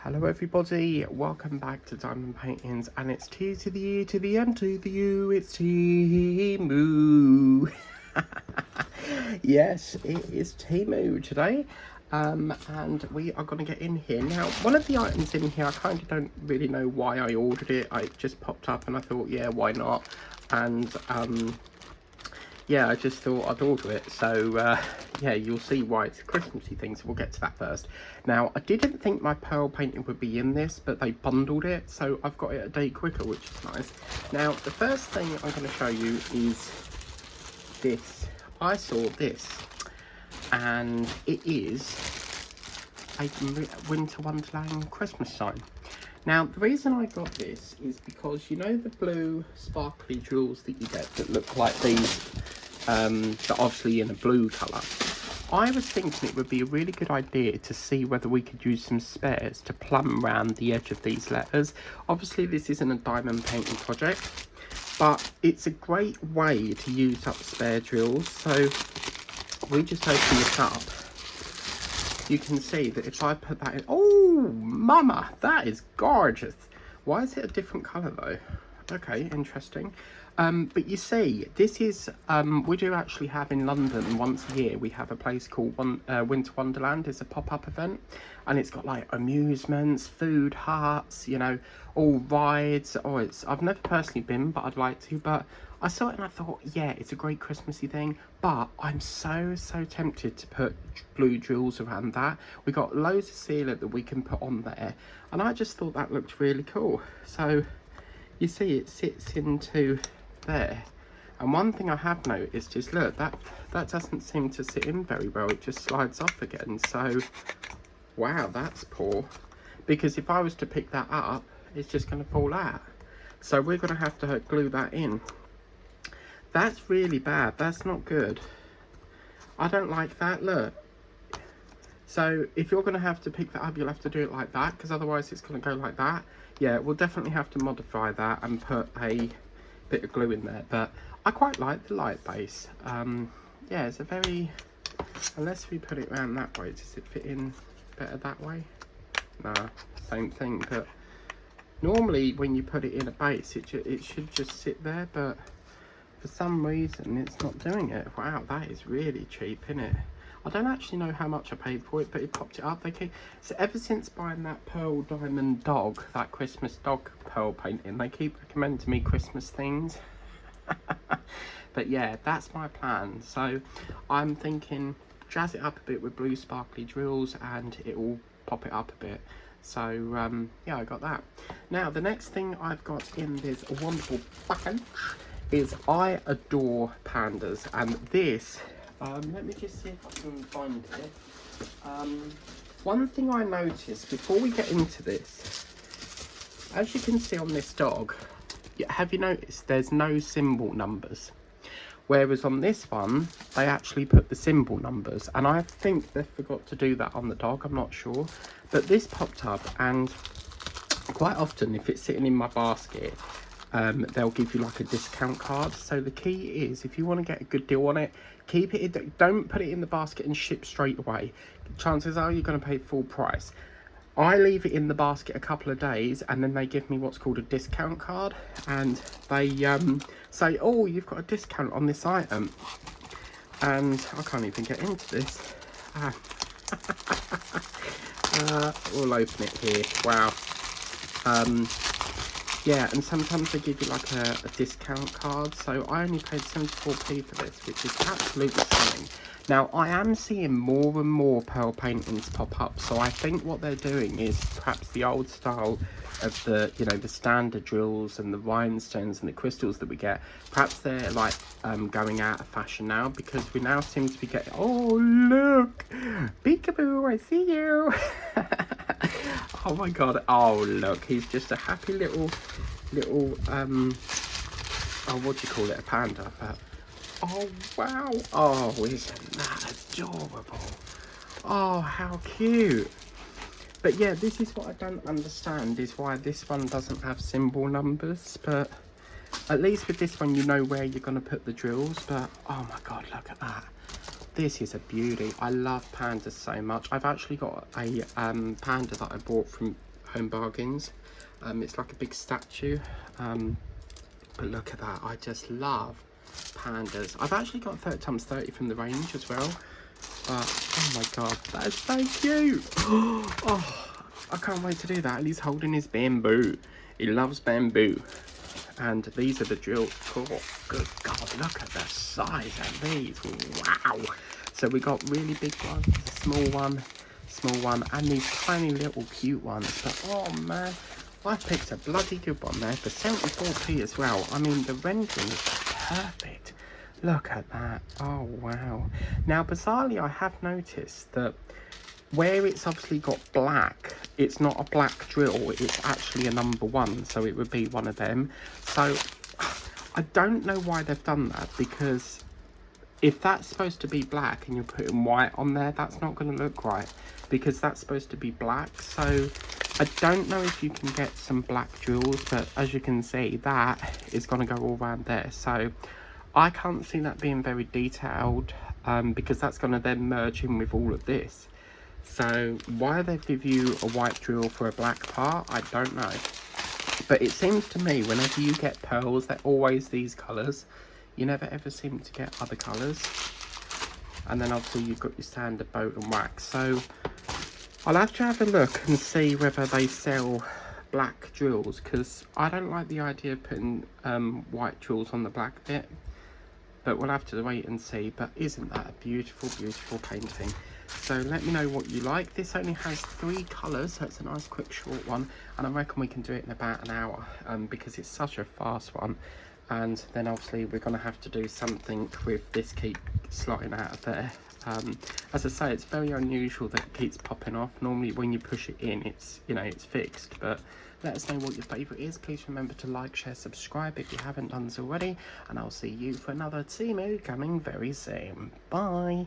Hello everybody, welcome back to Diamond Paintings, and it's T to the E to the M to the U, it's Temu. Yes, it is Temu today, and we are going to get in here. Now, one of the items in here, I kind of don't really know why I ordered it. It just popped up and I thought, yeah, why not? And yeah, I just thought I'd order it. So yeah, you'll see why it's a Christmassy thing, so we'll get to that first. Now, I didn't think my pearl painting would be in this, but they bundled it, so I've got it a day quicker, which is nice. Now, the first thing I'm going to show you is this. I saw this, and it is a Winter Wonderland Christmas sign. Now, the reason I got this is because, you know, the blue sparkly jewels that you get that look like these, that obviously in a blue colour. I was thinking it would be a really good idea to see whether we could use some spares to plumb around the edge of these letters. Obviously, this isn't a diamond painting project, but it's a great way to use up spare drills. So we just open this up. You can see that if I put that in, oh mama, that is gorgeous. Why is it a different colour though? Okay, interesting. But you see, this is, we do actually have in London once a year, we have a place called Winter Wonderland. It's a pop-up event, and it's got like amusements, food huts, you know, all rides. Oh, I've never personally been, but I'd like to. But I saw it and I thought, yeah, it's a great Christmassy thing, but I'm so tempted to put blue jewels around that. We got loads of sealant that we can put on there, and I just thought that looked really cool. So you see, it sits into there, and one thing I have noticed is, look, that doesn't seem to sit in very well. It just slides off again. So wow, that's poor, because if I was to pick that up, it's just going to fall out. So we're going to have to glue that in. That's really bad. That's not good. I don't like that. Look, so if you're going to have to pick that up, you'll have to do it like that, because otherwise it's going to go like that. Yeah, we'll definitely have to modify that and put a bit of glue in there. But I quite like the light base. Yeah, it's a very, unless we put it around that way, does it fit in better that way? Nah, same thing. But normally when you put it in a base, it should just sit there, but for some reason it's not doing it. Wow, that is really cheap, isn't it? I don't actually know how much I paid for it, but it popped it up. So ever since buying that pearl diamond dog, that Christmas dog pearl painting, they keep recommending me Christmas things. But yeah, that's my plan. So I'm thinking jazz it up a bit with blue sparkly drills, and it will pop it up a bit. So yeah, I got that. Now the next thing I've got in this wonderful package is I adore pandas, and this, let me just see if I can find it. One thing I noticed before we get into this, as you can see on this dog, have you noticed there's no symbol numbers? Whereas on this one, they actually put the symbol numbers, and I think they forgot to do that on the dog, I'm not sure. But this popped up, and quite often if it's sitting in my basket, they'll give you like a discount card. So the key is, if you want to get a good deal on it, keep it in, don't put it in the basket and ship straight away. Chances are you're going to pay full price. I leave it in the basket a couple of days, and then they give me what's called a discount card, and they say, oh, you've got a discount on this item, and I can't even get into this. We'll open it here. Wow. Yeah, and sometimes they give you like a discount card. So I only paid 74p for this, which is absolutely stunning. Now, I am seeing more and more pearl paintings pop up. So I think what they're doing is perhaps the old style of the, you know, the standard drills and the rhinestones and the crystals that we get. Perhaps they're like going out of fashion now, because we now seem to be getting, oh, look, peekaboo, I see you. Oh my god, oh look, he's just a happy little oh, what do you call it, a panda? But oh wow, oh, isn't that adorable? Oh, how cute. But yeah, this is what I don't understand, is why this one doesn't have symbol numbers. But at least with this one you know where you're going to put the drills. But oh my god, look at that. This is a beauty. I love pandas so much. I've actually got a panda that I bought from home bargains. It's like a big statue. But look at that, I just love pandas. I've actually got 30x30 from the range as well. But, oh my god, that's so cute. Oh, I can't wait to do that. And he's holding his bamboo. He loves bamboo. And these are the drills. Oh, good god, look at the size of these. Wow. So we got really big ones, small one, and these tiny little cute ones. But, oh man, I picked a bloody good one there for 74p as well. I mean, the rendering is perfect. Look at that. Oh, wow. Now, bizarrely, I have noticed that where it's obviously got black, it's not a black drill, it's actually a number 1, so it would be one of them. So, I don't know why they've done that, because if that's supposed to be black and you're putting white on there, that's not going to look right, because that's supposed to be black. So, I don't know if you can get some black drills, but as you can see, that is going to go all around there. So, I can't see that being very detailed, because that's going to then merge in with all of this. So why they give you a white drill for a black part, I don't know. But it seems to me whenever you get pearls, they're always these colours. You never ever seem to get other colours. And then obviously you've got your standard boat and wax. So I'll have to have a look and see whether they sell black drills, because I don't like the idea of putting white drills on the black bit. But we'll have to wait and see. But isn't that a beautiful, beautiful painting? So let me know what you like. This only has 3 colours, so it's a nice quick short one. And I reckon we can do it in about an hour, because it's such a fast one. And then obviously we're going to have to do something with this keep slotting out of there. As I say, it's very unusual that it keeps popping off. Normally when you push it in, it's, you know, it's fixed. But let us know what your favourite is. Please remember to like, share, subscribe if you haven't done so already. And I'll see you for another Temu coming very soon. Bye.